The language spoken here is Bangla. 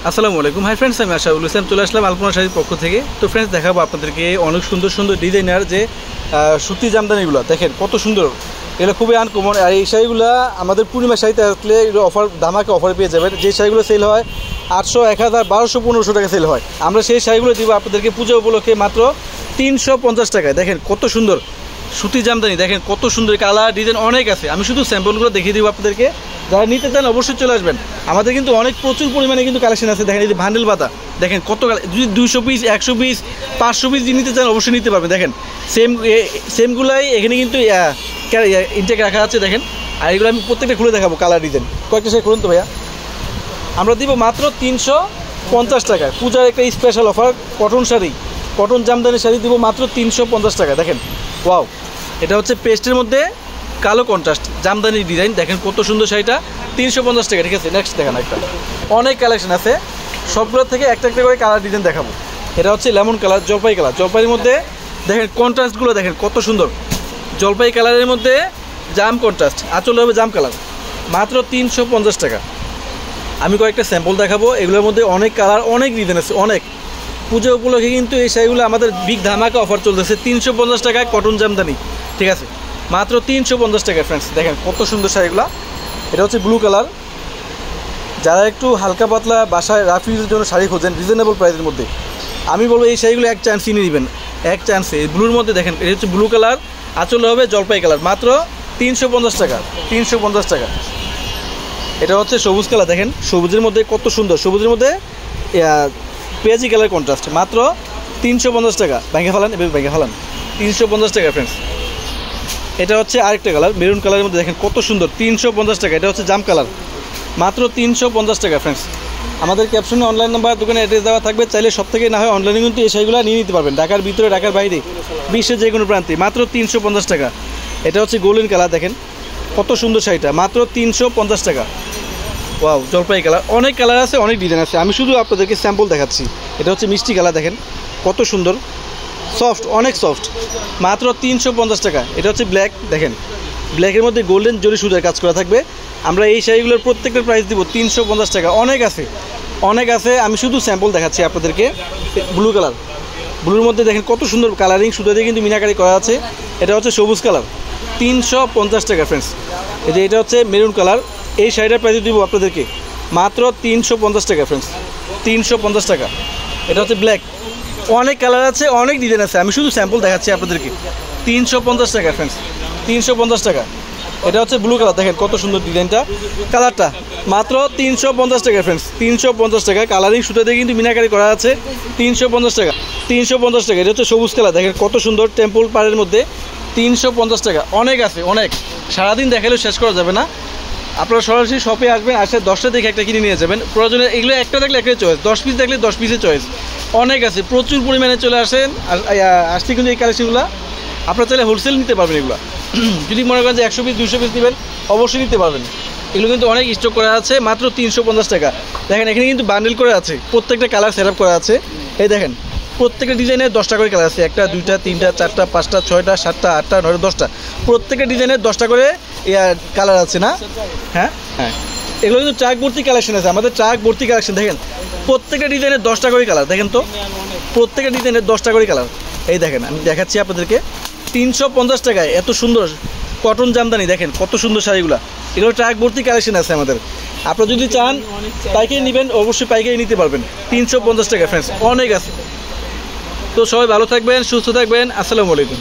আসসালামু আলাইকুম। হাই ফ্রেন্ডস, আমি আশাউল ইসলাম চলে আসলাম আলপনা শাড়ির পক্ষ থেকে। তো ফ্রেন্ডস, দেখাবো আপনাদেরকে অনেক সুন্দর সুন্দর ডিজাইনার যে সুতি জামদানিগুলো। দেখেন কত সুন্দর, এগুলো খুবই আনকমন। আর এই শাড়িগুলো আমাদের পূর্ণিমা শাড়িতে আসলে এগুলো অফার, ধামাকে অফারে পেয়ে যাবেন। যে শাড়িগুলো সেল হয় 800, 1000, 1200, 1500 টাকা সেল হয়, আমরা সেই শাড়িগুলো দিব আপনাদেরকে পূজা উপলক্ষে মাত্র 350 টাকায়। দেখেন কত সুন্দর সুতি জামদানি, দেখেন কত সুন্দর কালার ডিজাইন অনেক আছে। আমি শুধু স্যাম্পলগুলো দেখিয়ে দিব আপনাদেরকে। যারা নিতে চান অবশ্যই চলে আসবেন। আমাদের কিন্তু অনেক প্রচুর পরিমাণে কিন্তু কালেকশন আছে। দেখেন এই যে ভান্ডেল পাতা, দেখেন কত, যদি 200 পিস, 100 পিস, 500 পিস যদি নিতে চান অবশ্যই নিতে পারবেন। দেখেন সেমগুলাই এখানে কিন্তু ইনটেক রাখা আছে। দেখেন, আর এগুলো আমি প্রত্যেকটা খুলে দেখাবো কালার ডিজাইন। কয়েকটা শাড়ি খুলুন তো ভাইয়া। আমরা দিব মাত্র 350 টাকায়, পূজার একটা special offer. Cotton sari, cotton Jamdani sari দিব মাত্র 350 টাকা। দেখেন ওয়াও, এটা হচ্ছে পেস্টের মধ্যে কালো কন্ট্রাস্ট জামদানি ডিজাইন। দেখেন কত সুন্দর শাড়িটা, 350 টাকা। ঠিক আছে, নেক্সট দেখেন একটা, অনেক কালেকশন আছে। সবগুলোর থেকে একটা একটা করে কালার ডিজাইন দেখাবো। এটা হচ্ছে লেমন কালার, জলপাই কালার। জলপাইয়ের মধ্যে দেখেন কন্ট্রাস্টগুলো, দেখেন কত সুন্দর। জলপাই কালারের মধ্যে জাম কন্ট্রাস্ট, আঁচল হবে জাম কালার, মাত্র 350 টাকা। আমি কয়েকটা স্যাম্পল দেখাবো। এগুলোর মধ্যে অনেক কালার, অনেক ডিজাইন আছে, অনেক। পুজো উপলক্ষে কিন্তু এই শাড়িগুলো আমাদের বিগ ধামাকা অফার চলতেছে। 350 টাকায় কটন জামদানি। ঠিক আছে, মাত্র 350 টাকা। ফ্রেন্ডস দেখেন কত সুন্দর শাড়িগুলো। এটা হচ্ছে ব্লু কালার। যারা একটু হালকা পাতলা বাসায় রাফ ইউজের জন্য শাড়ি খোঁজেন রিজনেবল প্রাইসের মধ্যে, আমি বলবো এই শাড়িগুলো এক চান্স নিয়ে নেবেন, এক চান্সে। এই ব্লুর মধ্যে দেখেন, এটা হচ্ছে ব্লু কালার, আঁচল হবে জলপাই কালার, মাত্র 350 টাকা। 350 টাকা। এটা হচ্ছে সবুজ কালার। দেখেন সবুজের মধ্যে কত সুন্দর, সবুজের মধ্যে পেঁয়াজি কালার কন্ট্রাস্ট, মাত্র 350 টাকা। ভেঙে ফেলান, এবার ভেঙে ফেলান, 350 টাকা। ফ্রেন্ডস এটা হচ্ছে আরেকটা কালার, মেরুন কালারের মধ্যে দেখেন কত সুন্দর, 350 টাকা। এটা হচ্ছে জাম কালার, মাত্র 350 টাকা। ফ্রেন্ডস আমাদের ক্যাপশনে অনলাইন নাম্বার, দোকানে অ্যাড্রেস দেওয়া থাকবে। চাইলে সব থেকে না হয় অনলাইনে কিন্তু এই শাড়িগুলো নিয়ে নিতে পারবেন, ঢাকার ভিতরে, ঢাকার বাইরে, বিশ্বের যে কোনো প্রান্তে, মাত্র 350 টাকা। এটা হচ্ছে গোল্ডেন কালার। দেখেন কত সুন্দর শাড়িটা, মাত্র 350 টাকা। ওয়াও, জলপাই কালার। অনেক কালার আছে, অনেক ডিজাইন আছে, আমি শুধু আপনাদেরকে স্যাম্পল দেখাচ্ছি। এটা হচ্ছে মিষ্টি কালার। দেখেন কত সুন্দর, সফট, অনেক সফট, মাত্র 350 টাকা। এটা হচ্ছে ব্ল্যাক। দেখেন ব্ল্যাকের মধ্যে গোল্ডেন জরি সুতার কাজ করা থাকবে। আমরা এই শাড়িগুলোর প্রত্যেকটার প্রাইস দিব 350 টাকা। অনেক আছে, অনেক আছে, আমি শুধু স্যাম্পল দেখাচ্ছি আপনাদেরকে। ব্লু কালার, ব্লুর মধ্যে দেখেন কত সুন্দর কালারিং, সুতা দিয়ে কিন্তু মিনাকারি করা আছে। এটা হচ্ছে সবুজ কালার, 350 টাকা। ফ্রেন্ডস এই যে এটা হচ্ছে মেরুন কালার। এই শাড়িটার প্রাইস দিব আপনাদেরকে মাত্র 350 টাকা। ফ্রেন্ডস 350 টাকা। এটা হচ্ছে ব্ল্যাক। অনেক কালার আছে, অনেক ডিজাইন আছে, আমি শুধু স্যাম্পল দেখাচ্ছি আপনাদেরকে। 350 টাকা। ফ্রেন্ডস 350 টাকা। এটা হচ্ছে ব্লু কালার। দেখেন কত সুন্দর ডিজাইনটা, কালারটা, মাত্র 350 টাকা। ফ্রেন্ডস 350 টাকা। কালারিং সুতা দিয়ে কিন্তু মিনাকারি করা আছে, 350 টাকা। 350 টাকা। এটা হচ্ছে সবুজ কালার। দেখেন কত সুন্দর, টেম্পল পাড়ের মধ্যে, 350 টাকা। অনেক আছে, অনেক, সারাদিন দেখালেও শেষ করা যাবে না। আপনারা সরাসরি শপে আসবেন, আসে 10টা দেখে একটা কিনে নিয়ে যাবেন। প্রয়োজনে এগুলো একটা দেখলে একটা চয়েস, 10 পিস দেখলে 10 পিসের চয়েস, অনেক আছে, প্রচুর পরিমাণে। চলে আসেন, আসলে কিন্তু এই কালেকশনগুলো আপনারা চাইলে হোলসেল নিতে পারবেন। এগুলো যদি মনে করেন যে 100 পিস, 200 পিস নেবেন, অবশ্যই নিতে পারবেন। এগুলো কিন্তু অনেক স্টক করা আছে, মাত্র 350 টাকা। দেখেন এখানে কিন্তু বান্ডেল করে আছে, প্রত্যেকটা কালার সেট আপ করা আছে। এই দেখেন প্রত্যেকটা ডিজাইনের 10টা করে কালার আছে, 1টা, 2টা, 3টা, 4টা, 5টা, 6টা, 7টা, 8টা, 9টা, 10টা। প্রত্যেকটা ডিজাইনের 10টা করে কালার আছে না? হ্যাঁ হ্যাঁ, এগুলো কিন্তু ট্রাক ভর্তি কালেকশন আছে, আমাদের ট্রাক ভর্তি কালেকশন। দেখেন প্রত্যেকটা ডিজাইনের 10টা করে কালার। দেখেন তো, প্রত্যেকটা ডিজাইনের 10টা করে কালার। এই দেখেন আমি দেখাচ্ছি আপনাদেরকে, 350 টাকায় এত সুন্দর কটন জামদানি। দেখেন কত সুন্দর শাড়িগুলো, এগুলো ট্রাক ভর্তি কালেকশন আছে আমাদের। আপনারা যদি চান পাইকারি নেবেন, অবশ্যই পাইকারি নিতে পারবেন। 350 টাকা। ফ্রেন্ডস অনেক আছে। তো সবাই ভালো থাকবেন, সুস্থ থাকবেন। আসসালামু আলাইকুম।